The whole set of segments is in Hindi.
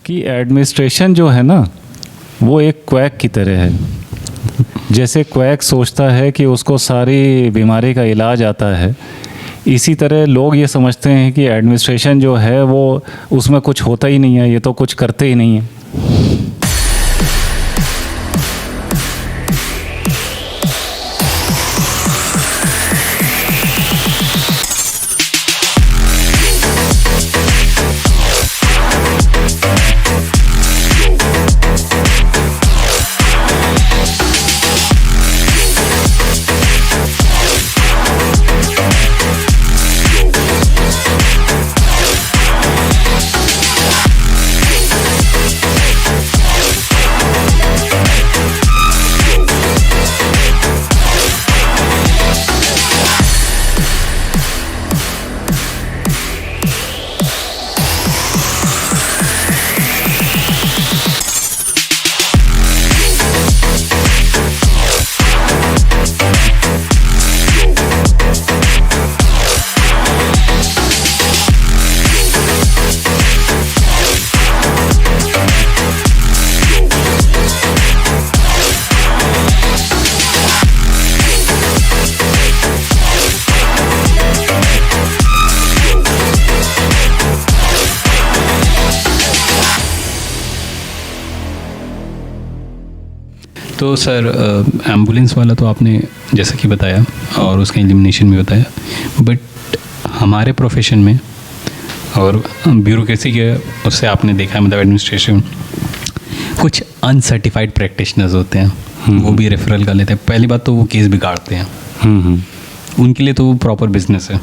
कि एडमिनिस्ट्रेशन जो है ना वो एक क्वैक की तरह है। जैसे क्वैक सोचता है कि उसको सारी बीमारी का इलाज आता है, इसी तरह लोग ये समझते हैं कि एडमिनिस्ट्रेशन जो है वो उसमें कुछ होता ही नहीं है, ये तो कुछ करते ही नहीं है। तो सर एम्बुलेंस वाला तो आपने जैसा कि बताया और उसका एलिमिनेशन भी बताया, बट हमारे प्रोफेशन में और ब्यूरोक्रेसी के उससे आपने देखा है, मतलब एडमिनिस्ट्रेशन कुछ अनसर्टिफाइड प्रैक्टिशनर्स होते हैं, वो भी रेफरल कर लेते हैं। पहली बात तो वो केस बिगाड़ते हैं, उनके लिए तो वो प्रॉपर बिजनेस है,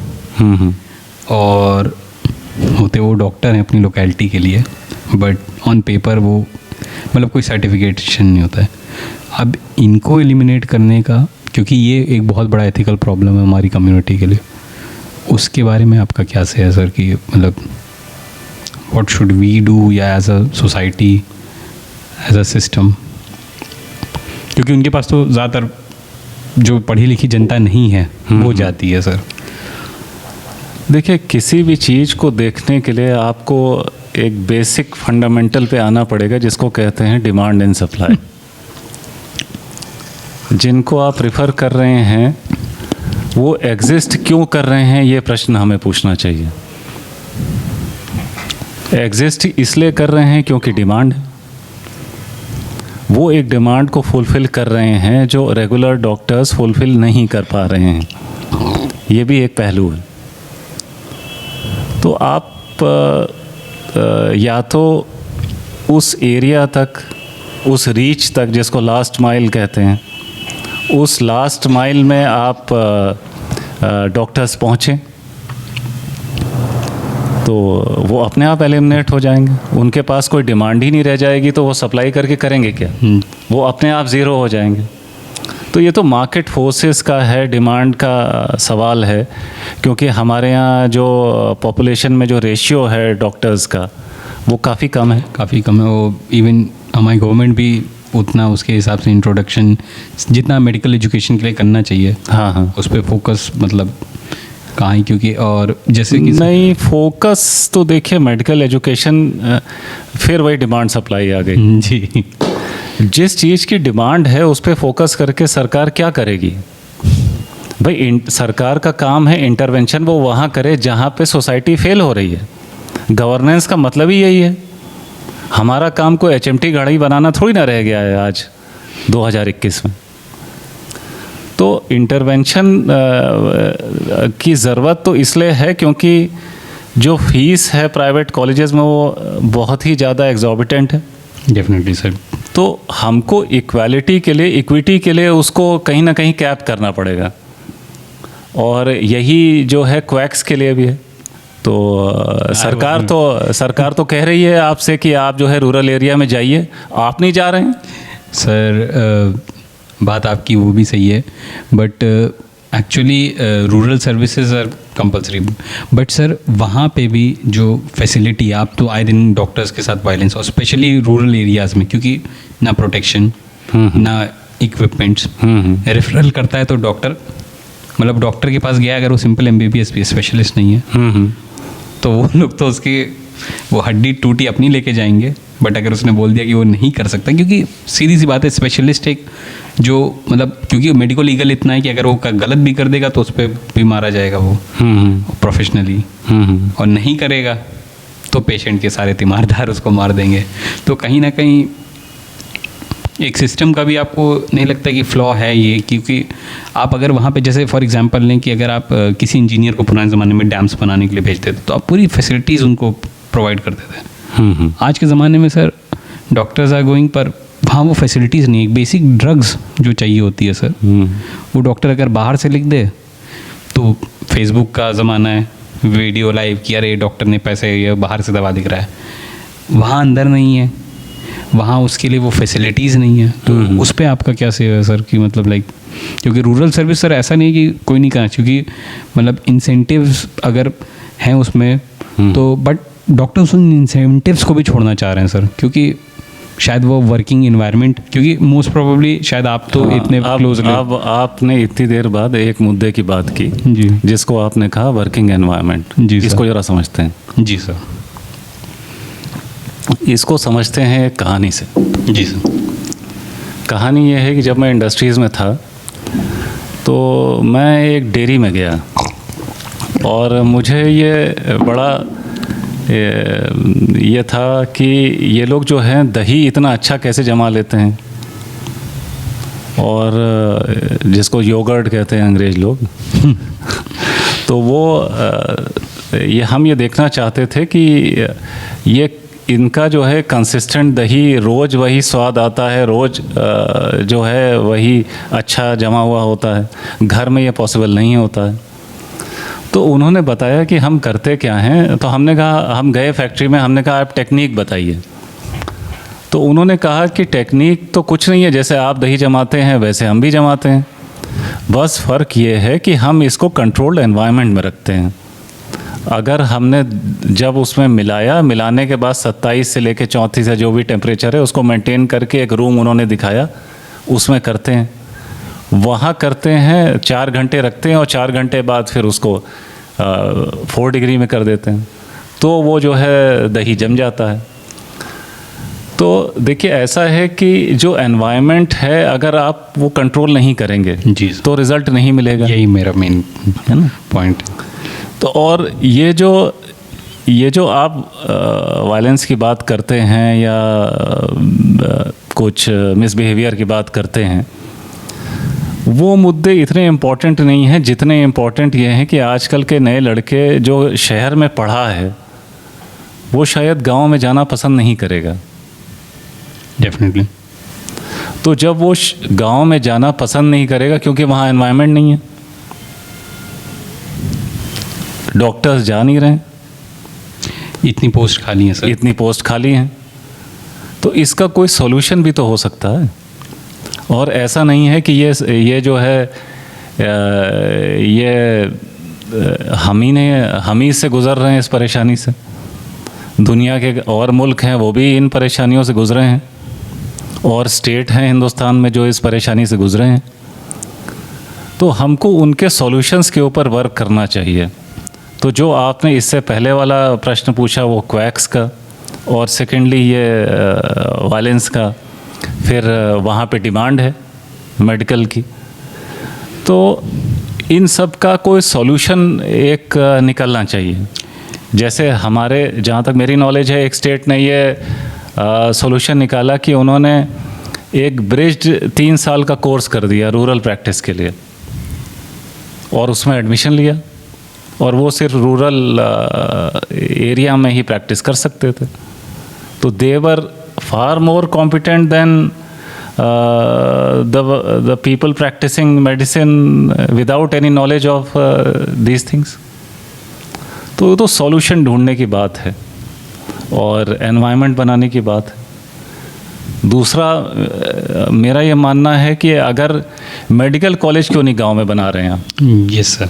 और होते वो डॉक्टर हैं अपनी लोकेलिटी के लिए, बट ऑन पेपर वो मतलब कोई सर्टिफिकेशन नहीं होता है। अब इनको एलिमिनेट करने का, क्योंकि ये एक बहुत बड़ा एथिकल प्रॉब्लम है हमारी कम्युनिटी के लिए, उसके बारे में आपका क्या से है सर कि मतलब व्हाट शुड वी डू या as a society, as a system, क्योंकि उनके पास तो ज़्यादातर जो पढ़ी लिखी जनता नहीं है वो जाती है सर। देखिए, किसी भी चीज़ को देखने के लिए आपको एक बेसिक फंडामेंटल पे आना पड़ेगा, जिसको कहते हैं डिमांड एंड सप्लाई। जिनको आप रिफ़र कर रहे हैं वो एग्जिस्ट क्यों कर रहे हैं, ये प्रश्न हमें पूछना चाहिए। एग्जिस्ट इसलिए कर रहे हैं क्योंकि डिमांड है, वो एक डिमांड को फुलफ़िल कर रहे हैं जो रेगुलर डॉक्टर्स फुलफ़िल नहीं कर पा रहे हैं, ये भी एक पहलू है। तो आप या तो उस एरिया तक, उस रीच तक जिसको लास्ट माइल कहते हैं, उस लास्ट माइल में आप डॉक्टर्स पहुँचें तो वो अपने आप एलिमिनेट हो जाएंगे। उनके पास कोई डिमांड ही नहीं रह जाएगी, तो वो सप्लाई करके करेंगे क्या? वो अपने आप ज़ीरो हो जाएंगे। तो ये तो मार्केट फोर्सेस का है, डिमांड का सवाल है, क्योंकि हमारे यहाँ जो पॉपुलेशन में जो रेशियो है डॉक्टर्स का वो काफ़ी कम है, काफ़ी कम है। वो इवन हमारी गवर्नमेंट भी उतना उसके हिसाब से इंट्रोडक्शन जितना मेडिकल एजुकेशन के लिए करना चाहिए, हाँ उस पर फोकस मतलब कहाँ ही, क्योंकि और जैसे कि नहीं फोकस तो देखिए मेडिकल एजुकेशन, फिर वही डिमांड सप्लाई आ गई जी। जिस चीज़ की डिमांड है उस पर फोकस करके सरकार क्या करेगी भाई? सरकार का काम है इंटरवेंशन, वो वहाँ करे जहाँ पे सोसाइटी फेल हो रही है। गवर्नेंस का मतलब ही यही है। हमारा काम कोई HMT गाड़ी बनाना थोड़ी ना रह गया है आज 2021 में। तो इंटरवेंशन की ज़रूरत तो इसलिए है क्योंकि जो फीस है प्राइवेट कॉलेजेस में वो बहुत ही ज़्यादा एग्जॉर्बिटेंट है। Definitely sir. तो हमको इक्वालिटी के लिए, इक्विटी के लिए उसको कहीं ना कहीं कैप करना पड़ेगा, और यही जो है क्वैक्स के लिए भी है। तो सरकार तो कह रही है आपसे कि आप जो है रूरल एरिया में जाइए, आप नहीं जा रहे हैं सर। बात आपकी वो भी सही है, but actually rural services are compulsory, but sir वहाँ पे भी जो फैसिलिटी, आप तो आए दिन डॉक्टर्स के साथ वायलेंस, और स्पेशली रूरल एरियाज़ में, क्योंकि ना प्रोटेक्शन ना इक्विपमेंट्स, रेफरल करता है तो डॉक्टर, मतलब डॉक्टर के पास गया अगर वो सिंपल MBBS स्पेशलिस्ट नहीं है, तो वो लोग तो उसकी वो हड्डी टूटी अपनी लेके जाएंगे, बट अगर उसने बोल दिया कि वो नहीं कर सकता, क्योंकि सीधी सी बात है, स्पेशलिस्ट एक जो मतलब, क्योंकि मेडिकल लीगल इतना है कि अगर वो गलत भी कर देगा तो उस पर भी मारा जाएगा वो प्रोफेशनली, और नहीं करेगा तो पेशेंट के सारे तीमारदार उसको मार देंगे। तो कहीं ना कहीं एक सिस्टम का भी आपको नहीं लगता कि फ्लॉ है ये? क्योंकि आप अगर वहाँ पे जैसे फॉर एग्जांपल लें कि अगर आप किसी इंजीनियर को पुराने ज़माने में डैम्स बनाने के लिए भेजते थे तो आप पूरी फैसिलिटीज़ उनको प्रोवाइड करते थे। आज के ज़माने में सर डॉक्टर्स आर गोइंग, पर वहाँ वो फैसिलिटीज़ नहीं है। बेसिक ड्रग्स जो चाहिए होती है सर, वो डॉक्टर अगर बाहर से लिख दे तो फेसबुक का ज़माना है, वीडियो लाइव कि अरे डॉक्टर ने पैसे ये बाहर से दवा दिख रहा है, वहाँ अंदर नहीं है, वहाँ उसके लिए वो फैसिलिटीज़ नहीं है। तो उस पर आपका क्या से है सर कि मतलब लाइक, क्योंकि रूरल सर्विस सर ऐसा नहीं है कि कोई नहीं करना, क्योंकि मतलब इंसेंटिव्स अगर हैं उसमें तो, बट डॉक्टर्स उन इंसेंटिव्स को भी छोड़ना चाह रहे हैं सर, क्योंकि शायद वो वर्किंग इन्वायरमेंट, क्योंकि मोस्ट प्रोबेबली शायद आप तो इतने क्लोज, अब आपने इतनी देर बाद एक मुद्दे की बात की जी, जिसको आपने कहा वर्किंग एनवायरनमेंट। जी सर। इसको जरा समझते हैं। जी सर। इसको समझते हैं एक कहानी से। जी सर। कहानी ये है कि जब मैं इंडस्ट्रीज़ में था तो मैं एक डेयरी में गया और मुझे ये बड़ा ये था कि ये लोग जो हैं दही इतना अच्छा कैसे जमा लेते हैं, और जिसको योगर्ट कहते हैं अंग्रेज लोग तो वो हम ये देखना चाहते थे कि ये इनका जो है कंसिस्टेंट दही, रोज़ वही स्वाद आता है, रोज़ जो है वही अच्छा जमा हुआ होता है, घर में ये पॉसिबल नहीं होता है। तो उन्होंने बताया कि हम करते क्या हैं। तो हमने कहा, हम गए फैक्ट्री में, हमने कहा आप टेक्निक बताइए। तो उन्होंने कहा कि टेक्निक तो कुछ नहीं है, जैसे आप दही जमाते हैं वैसे हम भी जमाते हैं, बस फ़र्क ये है कि हम इसको कंट्रोल्ड एनवायरनमेंट में रखते हैं। अगर हमने जब उसमें मिलाने के बाद 27 से लेके 34 से जो भी टेम्परेचर है उसको मेंटेन करके एक रूम उन्होंने दिखाया, उसमें करते हैं, वहाँ करते हैं, 4 घंटे रखते हैं और 4 घंटे बाद फिर उसको 4 डिग्री में कर देते हैं, तो वो जो है दही जम जाता है। तो देखिए ऐसा है कि जो एनवायरनमेंट है अगर आप वो कंट्रोल नहीं करेंगे जी तो रिज़ल्ट नहीं मिलेगा। यही मेरा मेन है ना पॉइंट। तो और ये जो आप वायलेंस की बात करते हैं या कुछ मिसबिहेवियर की बात करते हैं, वो मुद्दे इतने इम्पोर्टेंट नहीं हैं जितने इम्पोर्टेंट ये हैं कि आजकल के नए लड़के जो शहर में पढ़ा है वो शायद गांव में जाना पसंद नहीं करेगा। डेफिनेटली। तो जब वो गांव में जाना पसंद नहीं करेगा क्योंकि वहाँ एनवायरनमेंट नहीं है, डॉक्टर्स जा नहीं रहे हैं, इतनी पोस्ट खाली हैं सर, इतनी पोस्ट खाली हैं, तो इसका कोई सॉल्यूशन भी तो हो सकता है। और ऐसा नहीं है कि ये जो है ये हम ही से गुज़र रहे हैं इस परेशानी से। दुनिया के और मुल्क हैं वो भी इन परेशानियों से गुज़रे हैं, और स्टेट हैं हिंदुस्तान में जो इस परेशानी से गुज़रे हैं। तो हमको उनके सॉल्यूशंस के ऊपर वर्क करना चाहिए। तो जो आपने इससे पहले वाला प्रश्न पूछा वो क्वैक्स का, और सेकेंडली ये वायलेंस का, फिर वहाँ पे डिमांड है मेडिकल की, तो इन सब का कोई सॉल्यूशन एक निकलना चाहिए। जैसे हमारे, जहाँ तक मेरी नॉलेज है, एक स्टेट ने ये सॉल्यूशन निकाला कि उन्होंने एक ब्रिज्ड 3 साल का कोर्स कर दिया रूरल प्रैक्टिस के लिए, और उसमें एडमिशन लिया, और वो सिर्फ रूरल एरिया में ही प्रैक्टिस कर सकते थे। तो they were far more competent than the people practicing medicine without any knowledge of these things। तो सॉल्यूशन ढूंढने की बात है और एनवायरनमेंट बनाने की बात है। दूसरा मेरा ये मानना है कि अगर मेडिकल कॉलेज क्यों नहीं गांव में बना रहे हैं आप? Yes sir.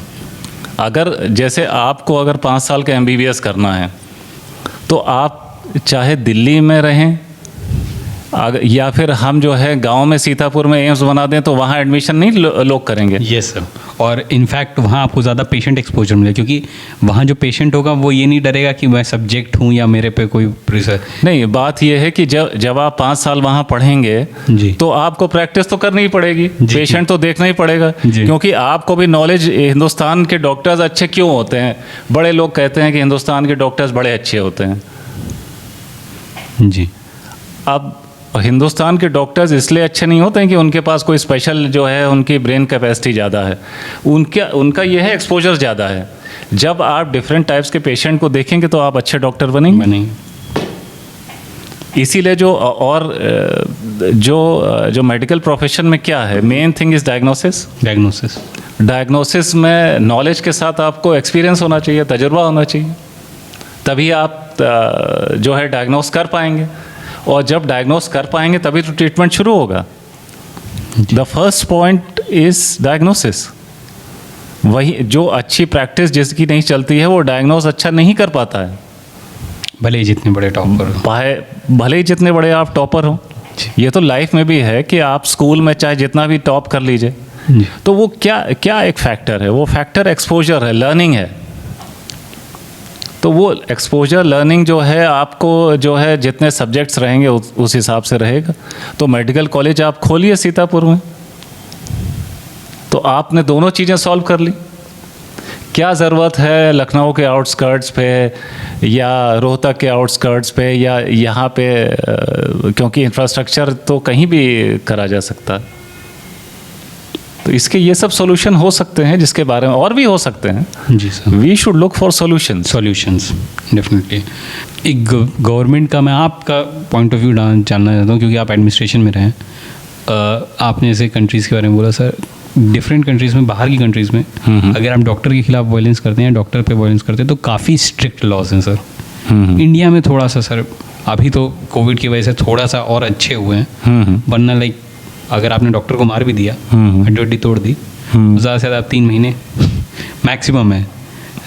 अगर जैसे आपको अगर 5 साल का MBBS करना है तो आप चाहे दिल्ली में रहें, या फिर हम जो है गांव में सीतापुर में एम्स बना दें तो वहाँ एडमिशन नहीं लोग करेंगे। यस सर, और इनफैक्ट वहाँ आपको ज़्यादा पेशेंट एक्सपोजर मिले, क्योंकि वहाँ जो पेशेंट होगा वो ये नहीं डरेगा कि मैं सब्जेक्ट हूँ या मेरे पे कोई प्रेशर। नहीं, बात यह है कि जब आप 5 साल वहाँ पढ़ेंगे जी। तो आपको प्रैक्टिस तो करनी ही पड़ेगी, जी। पेशेंट तो देखना ही पड़ेगा, जी। क्योंकि आपको भी नॉलेज, हिंदुस्तान के डॉक्टर्स अच्छे क्यों होते हैं, बड़े लोग कहते हैं कि हिंदुस्तान के डॉक्टर्स बड़े अच्छे होते हैं। जी। अब हिंदुस्तान के डॉक्टर्स इसलिए अच्छे नहीं होते हैं कि उनके पास कोई स्पेशल जो है उनकी ब्रेन कैपेसिटी ज़्यादा है, उनका ये है एक्सपोजर ज़्यादा है। जब आप डिफरेंट टाइप्स के पेशेंट को देखेंगे तो आप अच्छे डॉक्टर बनेंगे। इसीलिए जो मेडिकल प्रोफेशन में क्या है, मेन थिंग इज़ डायग्नोसिस में नॉलेज के साथ आपको एक्सपीरियंस होना चाहिए, तजुर्बा होना चाहिए, तभी आप जो है डायग्नोस कर पाएंगे, और जब डायग्नोस कर पाएंगे तभी तो ट्रीटमेंट शुरू होगा। The first point is diagnosis. वही जो अच्छी प्रैक्टिस जिसकी नहीं चलती है वो डायग्नोस अच्छा नहीं कर पाता है, भले ही जितने बड़े टॉपर भले ही जितने बड़े आप टॉपर हो। ये तो लाइफ में भी है कि आप स्कूल में चाहे जितना भी टॉप कर लीजिए, तो वो क्या एक फैक्टर है, वो फैक्टर एक्सपोजर है, लर्निंग है। तो वो एक्सपोजर लर्निंग जो है आपको जो है जितने सब्जेक्ट्स रहेंगे उस हिसाब से रहेगा। तो मेडिकल कॉलेज आप खोलिए सीतापुर में, तो आपने दोनों चीज़ें सॉल्व कर ली। क्या ज़रूरत है लखनऊ के आउटस्कर्ट्स पे या रोहतक के आउटस्कर्ट्स पे या यहाँ पे, क्योंकि इंफ्रास्ट्रक्चर तो कहीं भी करा जा सकता है। तो इसके ये सब सॉल्यूशन हो सकते हैं, जिसके बारे में और भी हो सकते हैं। जी sir, we should look for solutions definitely. एक गवर्नमेंट का मैं आपका पॉइंट ऑफ व्यू जानना चाहता हूँ, क्योंकि आप एडमिनिस्ट्रेशन में रहे। आपने जैसे कंट्रीज़ के बारे में बोला सर, डिफरेंट कंट्रीज़ में, बाहर की कंट्रीज़ में अगर आप डॉक्टर के खिलाफ वायलेंस करते हैं, डॉक्टर पे वायलेंस करते हैं, तो काफ़ी स्ट्रिक्ट लॉज हैं सर। इंडिया में थोड़ा सा सर, अभी तो कोविड की वजह से थोड़ा सा और अच्छे हुए हैं, वरना लाइक अगर आपने डॉक्टर को मार भी दिया, हड्डी तोड़ दी, ज़्यादा से ज़्यादा आप 3 महीने मैक्सिमम है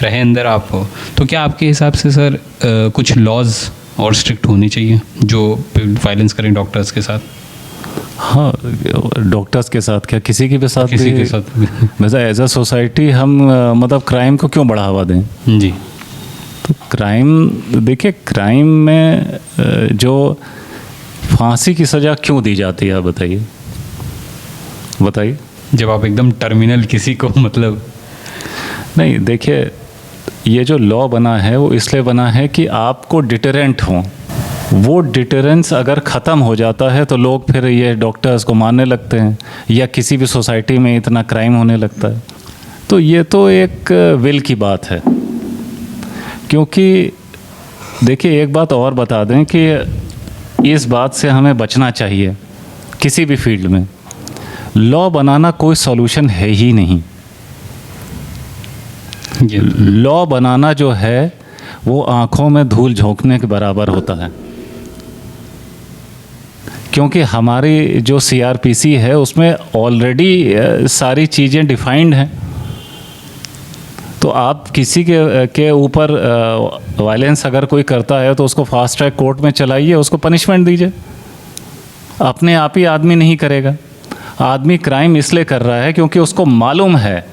रहे अंदर आप हो। तो क्या आपके हिसाब से सर कुछ लॉज और स्ट्रिक्ट होने चाहिए जो वायलेंस करें डॉक्टर्स के साथ? हाँ, डॉक्टर्स के साथ क्या, किसी के भी साथ, किसी के साथ वैसे एज अ सोसाइटी हम मतलब क्राइम को क्यों बढ़ावा दें? जी, तो क्राइम, देखिए क्राइम में जो फांसी की सज़ा क्यों दी जाती है, बताइए। जब आप एकदम टर्मिनल किसी को, मतलब नहीं, देखिए ये जो लॉ बना है वो इसलिए बना है कि आपको डिटरेंट हो। वो डिटरेंस अगर ख़त्म हो जाता है तो लोग फिर ये डॉक्टर्स को मारने लगते हैं, या किसी भी सोसाइटी में इतना क्राइम होने लगता है। तो ये तो एक विल की बात है, क्योंकि देखिए एक बात और बता दें कि इस बात से हमें बचना चाहिए। किसी भी फील्ड में लॉ बनाना कोई सॉल्यूशन है ही नहीं। लॉ बनाना जो है वो आँखों में धूल झोंकने के बराबर होता है, क्योंकि हमारी जो CRPC है उसमें ऑलरेडी सारी चीज़ें डिफाइंड हैं। तो आप किसी के ऊपर वायलेंस अगर कोई करता है तो उसको फास्ट ट्रैक कोर्ट में चलाइए, उसको पनिशमेंट दीजिए। अपने आप ही आदमी नहीं करेगा। आदमी क्राइम इसलिए कर रहा है क्योंकि उसको मालूम है,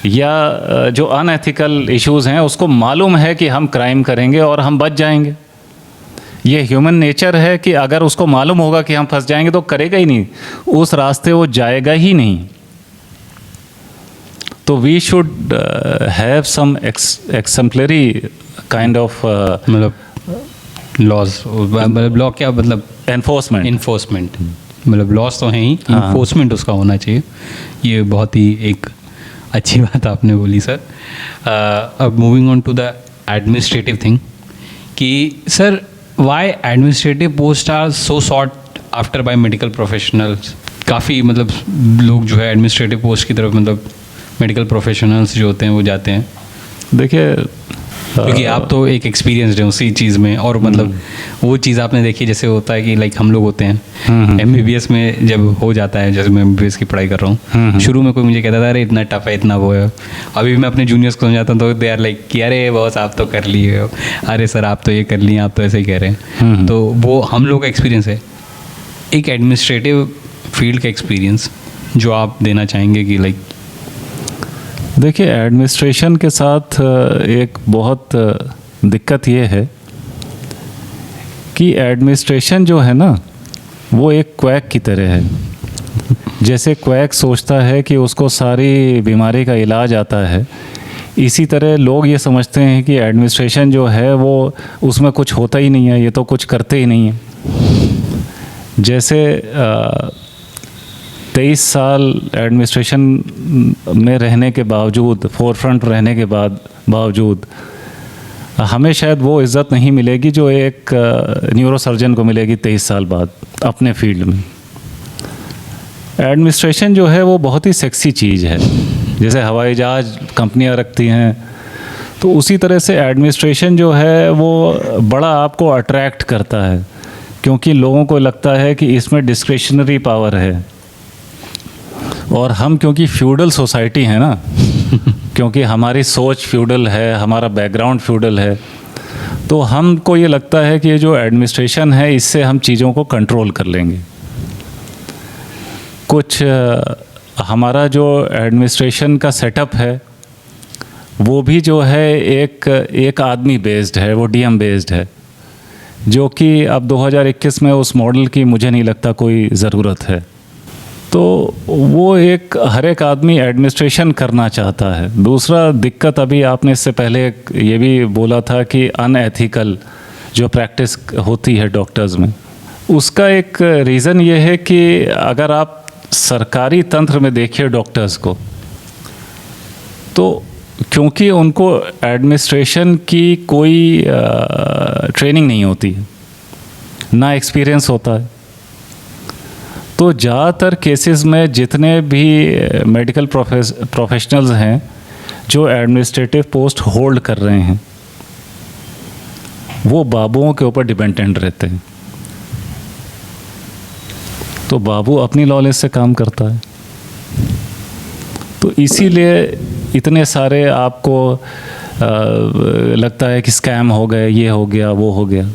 या जो अनएथिकल इश्यूज़ हैं उसको मालूम है कि हम क्राइम करेंगे और हम बच जाएंगे। ये ह्यूमन नेचर है कि अगर उसको मालूम होगा कि हम फंस जाएंगे तो करेगा ही नहीं, उस रास्ते वो जाएगा ही नहीं। तो we should have some exemplary kind of मतलब लॉज, मतलब लॉ क्या मतलब एनफोर्समेंट, मतलब लॉस तो हैं ही, इन्फोर्समेंट उसका होना चाहिए। ये बहुत ही एक अच्छी बात आपने बोली सर। अब moving on to the administrative thing, कि sir why administrative post are so sought after by medical professionals. काफ़ी मतलब लोग जो है एडमिनिस्ट्रेटिव पोस्ट की तरफ, मतलब मेडिकल प्रोफेशनल्स जो होते हैं वो जाते हैं। देखिए क्योंकि आप तो एक एक्सपीरियंस्ड हैं उसी चीज़ में, और मतलब वो चीज़ आपने देखी, जैसे होता है कि लाइक हम लोग होते हैं MBBS में जब हो जाता है, जैसे मैं MBBS की पढ़ाई कर रहा हूँ, शुरू में कोई मुझे कहता था अरे इतना टफ है, इतना वो है। अभी भी मैं अपने जूनियर्स को समझाता हूँ तो दे आर लाइक कि अरे बॉस आप तो कर लिए हो, अरे सर आप तो ये कर लिए, आप तो ऐसे ही कह रहे हैं। तो वो हम लोग का एक्सपीरियंस है। एक एडमिनिस्ट्रेटिव फील्ड का एक्सपीरियंस जो आप देना चाहेंगे कि लाइक। देखिए, एडमिनिस्ट्रेशन के साथ एक बहुत दिक्कत ये है कि एडमिनिस्ट्रेशन जो है ना, वो एक क्वैक की तरह है। जैसे क्वैक सोचता है कि उसको सारी बीमारी का इलाज आता है, इसी तरह लोग ये समझते हैं कि एडमिनिस्ट्रेशन जो है वो उसमें कुछ होता ही नहीं है, ये तो कुछ करते ही नहीं है। जैसे 23 साल एडमिनिस्ट्रेशन में रहने के बावजूद, फोरफ्रंट रहने के बावजूद हमें शायद वो इज़्ज़त नहीं मिलेगी जो एक न्यूरोसर्जन को मिलेगी 23 साल बाद अपने फील्ड में। एडमिनिस्ट्रेशन जो है वो बहुत ही सेक्सी चीज़ है। जैसे हवाई जहाज़ कंपनियां रखती हैं, तो उसी तरह से एडमिनिस्ट्रेशन जो है वो बड़ा आपको अट्रैक्ट करता है, क्योंकि लोगों को लगता है कि इसमें डिस्क्रिशनरी पावर है। और हम क्योंकि फ्यूडल सोसाइटी है ना, क्योंकि हमारी सोच फ्यूडल है, हमारा बैकग्राउंड फ्यूडल है, तो हमको ये लगता है कि ये जो एडमिनिस्ट्रेशन है इससे हम चीज़ों को कंट्रोल कर लेंगे। कुछ हमारा जो एडमिनिस्ट्रेशन का सेटअप है वो भी जो है एक आदमी बेस्ड है, वो डीएम बेस्ड है, जो कि अब 2021 में उस मॉडल की मुझे नहीं लगता कोई ज़रूरत है। तो वो हर एक आदमी एडमिनिस्ट्रेशन करना चाहता है। दूसरा दिक्कत, अभी आपने इससे पहले ये भी बोला था कि अनएथिकल जो प्रैक्टिस होती है डॉक्टर्स में, उसका एक रीज़न ये है कि अगर आप सरकारी तंत्र में देखिए डॉक्टर्स को, तो क्योंकि उनको एडमिनिस्ट्रेशन की कोई ट्रेनिंग नहीं होती है, ना एक्सपीरियंस होता है, तो ज़्यादातर केसेस में जितने भी मेडिकल प्रोफेशनल्स हैं जो एडमिनिस्ट्रेटिव पोस्ट होल्ड कर रहे हैं, वो बाबुओं के ऊपर डिपेंडेंट रहते हैं। तो बाबू अपनी नॉलेज से काम करता है, तो इसीलिए इतने सारे आपको लगता है कि स्कैम हो गए, ये हो गया, वो हो गया।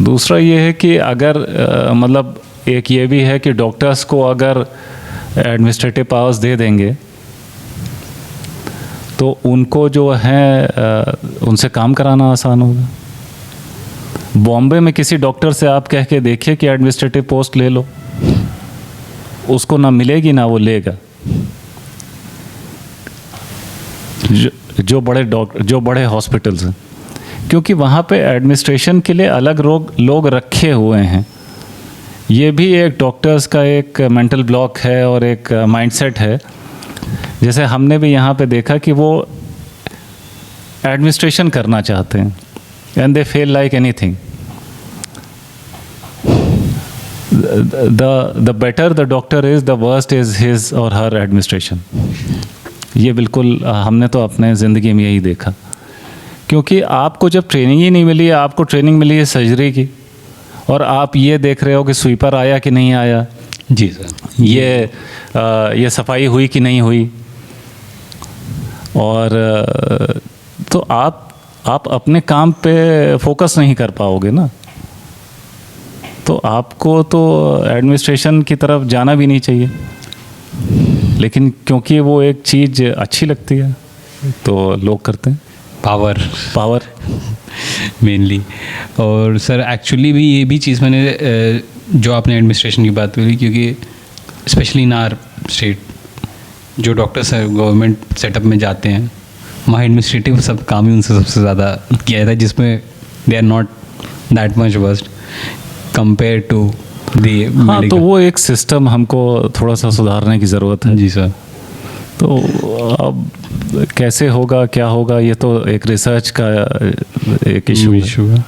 दूसरा ये है कि अगर मतलब एक ये भी है कि डॉक्टर्स को अगर एडमिनिस्ट्रेटिव पावर्स दे देंगे तो उनको जो है उनसे काम कराना आसान होगा। बॉम्बे में किसी डॉक्टर से आप कह के देखिए कि एडमिनिस्ट्रेटिव पोस्ट ले लो, उसको ना मिलेगी ना वो लेगा। जो बड़े हॉस्पिटल्स हैं, क्योंकि वहाँ पे एडमिनिस्ट्रेशन के लिए अलग लोग रखे हुए हैं। ये भी एक डॉक्टर्स का एक मेंटल ब्लॉक है और एक माइंडसेट है। जैसे हमने भी यहाँ पे देखा कि वो एडमिनिस्ट्रेशन करना चाहते हैं and they fail like anything. The better the doctor is, the worst is his और हर एडमिनिस्ट्रेशन। ये बिल्कुल हमने तो अपने ज़िंदगी में यही देखा, क्योंकि आपको जब ट्रेनिंग ही नहीं मिली है, आपको ट्रेनिंग मिली है सर्जरी की, और आप ये देख रहे हो कि स्वीपर आया कि नहीं आया, जी सर, ये सफाई हुई कि नहीं हुई, और तो आप अपने काम पे फोकस नहीं कर पाओगे ना। तो आपको तो एडमिनिस्ट्रेशन की तरफ जाना भी नहीं चाहिए, लेकिन क्योंकि वो एक चीज़ अच्छी लगती है तो लोग करते हैं। Power mainly. और सर एक्चुअली भी ये भी चीज़ मैंने जो आपने एडमिनिस्ट्रेशन की बात करी, क्योंकि स्पेशली इन आवर स्टेट जो डॉक्टर्स गवर्नमेंट सेटअप में जाते हैं, वहाँ एडमिनिस्ट्रेटिव सब काम ही उनसे सबसे ज़्यादा किया जाता है, जिसमें they are not that much worst compare to the. हाँ, तो वो एक सिस्टम हमको थोड़ा सा सुधारने की ज़रूरत है। जी सर। तो अब कैसे होगा, क्या होगा, ये तो एक रिसर्च का एक इशू है।